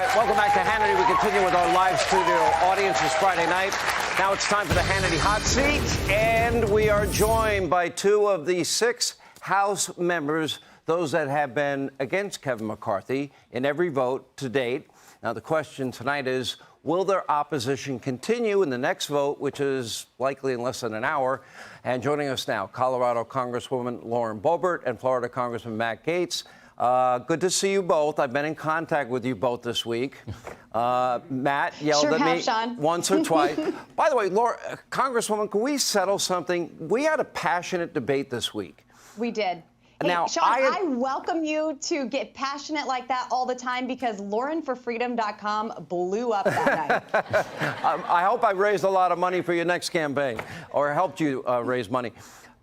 right, welcome back to Hannity. We continue with our live studio audience this Friday night. Now it's time for the Hannity Hot Seat, and we are joined by two of the 6 House members, those that have been against Kevin McCarthy in every vote to date. Now, the question tonight is, will their opposition continue in the next vote, which is likely in less than an hour? And joining us now, Colorado Congresswoman Lauren Boebert and Florida Congressman Matt Gaetz. Good to see you both. I've been in contact with you both this week. Matt yelled at me Sean. once or twice. By the way, Laura, Congresswoman, can we settle something? We had a passionate debate this week. We did. Hey, Now, Sean, I welcome you to get passionate like that all the time because LaurenForFreedom.com blew up that night. I hope I raised a lot of money for your next campaign or helped you raise money.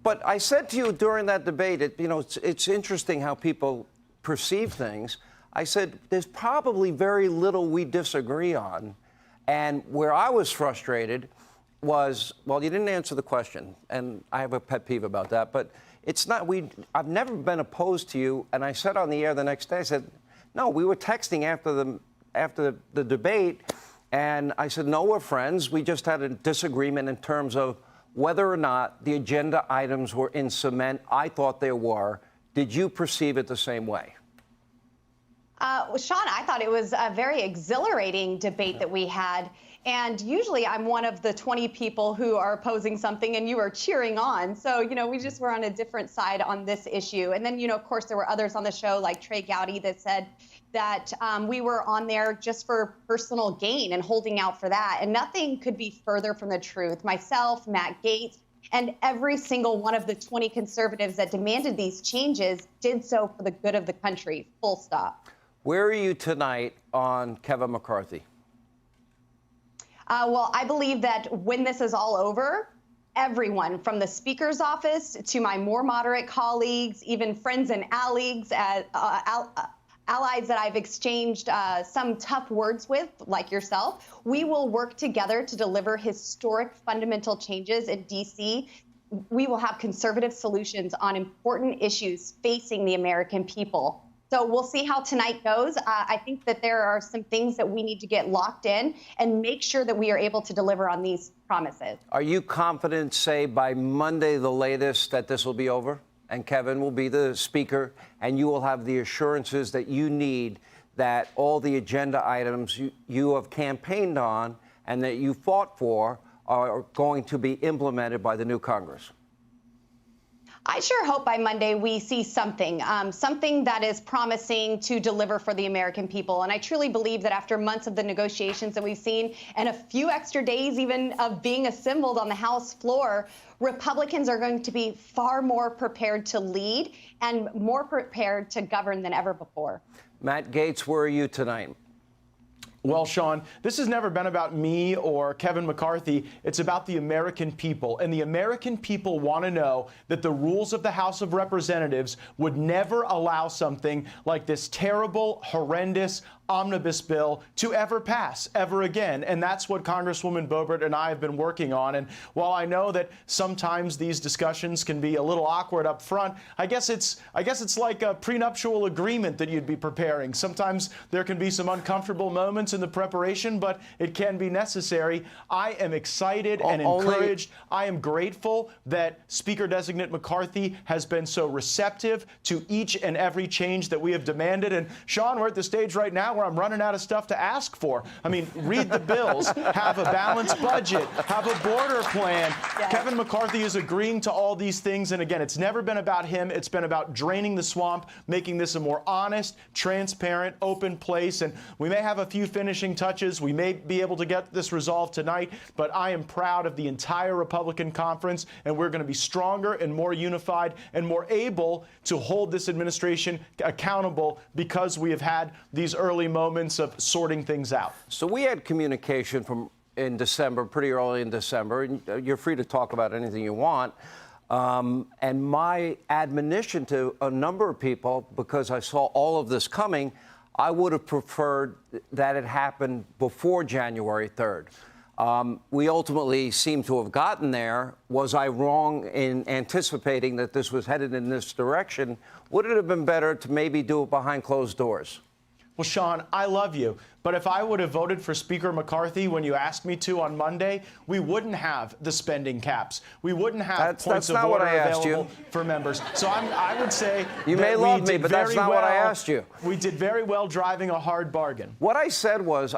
But I said to you during that debate, it's interesting how people perceive things. I said, there's probably very little we disagree on. And where I was frustrated was, well, you didn't answer the question. And I have a pet peeve about that. But it's not, I've never been opposed to you. And I said on the air the next day, I said, no, we were texting after the debate. And I said, no, we're friends. We just had a disagreement in terms of whether or not the agenda items were in cement. I thought they were. Did you perceive it the same way? Sean, I thought it was a very exhilarating debate that we had. And usually I'm one of the 20 people who are opposing something and you are cheering on. So, we just were on a different side on this issue. And then, of course, there were others on the show like Trey Gowdy that said that we were on there just for personal gain and holding out for that. And nothing could be further from the truth. Myself, Matt Gaetz, and every single one of the 20 conservatives that demanded these changes did so for the good of the country, full stop. Where are you tonight on Kevin McCarthy? Well, I believe that when this is all over, everyone from the Speaker's office to my more moderate colleagues, even friends and allies that I've exchanged some tough words with, like yourself, we will work together to deliver historic fundamental changes in D.C. We will have conservative solutions on important issues facing the American people. So we'll see how tonight goes. I think that there are some things that we need to get locked in and make sure that we are able to deliver on these promises. Are you confident, say, by Monday, the latest, that this will be over and Kevin will be the speaker and you will have the assurances that you need that all the agenda items you have campaigned on and that you fought for are going to be implemented by the new Congress? I sure hope by Monday we see something, something that is promising to deliver for the American people. And I truly believe that after months of the negotiations that we've seen and a few extra days even of being assembled on the House floor, Republicans are going to be far more prepared to lead and more prepared to govern than ever before. Matt Gaetz, where are you tonight? Well, Sean, this has never been about me or Kevin McCarthy. It's about the American people. And the American people want to know that the rules of the House of Representatives would never allow something like this terrible, horrendous omnibus bill to ever pass ever again. And that's what Congresswoman Boebert and I have been working on. And while I know that sometimes these discussions can be a little awkward up front, I guess it's like a prenuptial agreement that you'd be preparing. Sometimes there can be some uncomfortable moments in the preparation, but it can be necessary. I am excited and encouraged. I am grateful that Speaker-designate McCarthy has been so receptive to each and every change that we have demanded. And Sean, we're at the stage right now where I'm running out of stuff to ask for. I mean, read the bills, have a balanced budget, have a border plan. Yes. Kevin McCarthy is agreeing to all these things. And again, it's never been about him. It's been about draining the swamp, making this a more honest, transparent, open place. And we may have a few finishing touches. We may be able to get this resolved tonight, but I am proud of the entire Republican conference, and we're going to be stronger and more unified and more able to hold this administration accountable because we have had these early moments of sorting things out. So we had communication in December, pretty early in December, and you're free to talk about anything you want. And my admonition to a number of people, because I saw all of this coming, I would have preferred that it happened before January 3rd. We ultimately seem to have gotten there. Was I wrong in anticipating that this was headed in this direction? Would it have been better to maybe do it behind closed doors? Well, Sean, I love you. But if I would have voted for Speaker McCarthy when you asked me to on Monday, we wouldn't have the spending caps. We wouldn't have points of order available for members. So I would say you may love me, but that's not what I asked you. We did very well driving a hard bargain. What I said was,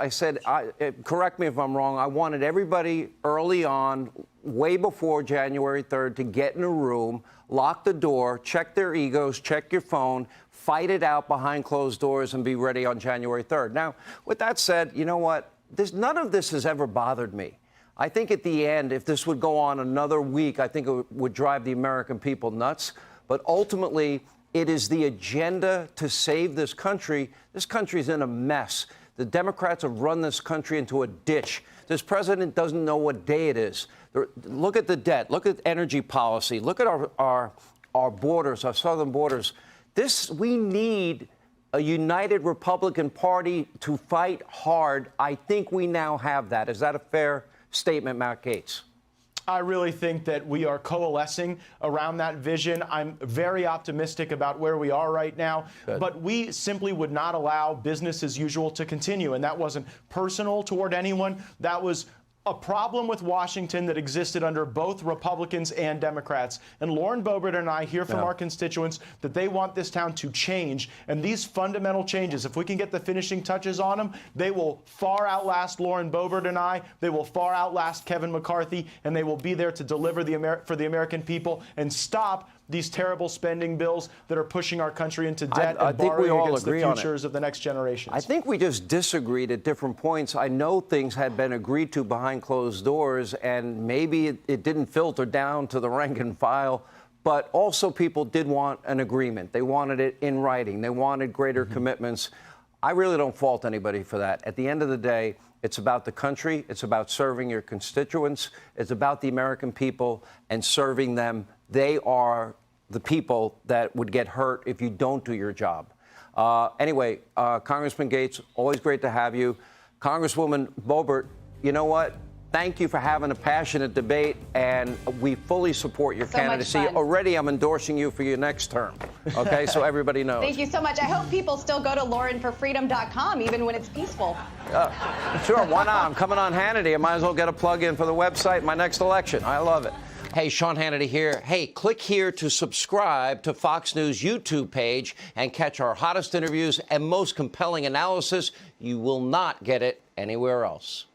correct me if I'm wrong, I wanted everybody early on, way before January 3rd, to get in a room, lock the door, check their egos, check your phone, fight it out behind closed doors, and be ready on January 3rd. Now, with that said, you know what? None of this has ever bothered me. I think at the end, if this would go on another week, I think it would drive the American people nuts. But ultimately, it is the agenda to save this country. This country's in a mess. The Democrats have run this country into a ditch. This president doesn't know what day it is. Look at the debt. Look at energy policy. Look at our borders, our southern borders. We need a united Republican Party to fight hard. I think we now have that. Is that a fair statement, Matt Gaetz? I really think that we are coalescing around that vision. I'm very optimistic about where we are right now. Good. But we simply would not allow business as usual to continue. And that wasn't personal toward anyone. That was a problem with Washington that existed under both Republicans and Democrats. And Lauren Boebert and I hear from our constituents that they want this town to change. And these fundamental changes, if we can get the finishing touches on them, they will far outlast Lauren Boebert and I. They will far outlast Kevin McCarthy. And they will be there to deliver for the American people and stop these terrible spending bills that are pushing our country into debt and borrowing against the futures of the next generations. I think we just disagreed at different points. I know things had been agreed to behind closed doors, and maybe it didn't filter down to the rank and file, but also people did want an agreement. They wanted it in writing. They wanted greater commitments. I really don't fault anybody for that. At the end of the day, it's about the country. It's about serving your constituents. It's about the American people and serving them. They are the people that would get hurt if you don't do your job. Anyway, Congressman Gaetz, always great to have you. Congresswoman Boebert, you know what? Thank you for having a passionate debate, and we fully support your candidacy. Already, I'm endorsing you for your next term. Okay, so everybody knows. Thank you so much. I hope people still go to LaurenForFreedom.com, even when it's peaceful. Sure, why not? I'm coming on Hannity. I might as well get a plug-in for the website in my next election. I love it. Hey, Sean Hannity here. Hey, click here to subscribe to Fox News YouTube page and catch our hottest interviews and most compelling analysis. You will not get it anywhere else.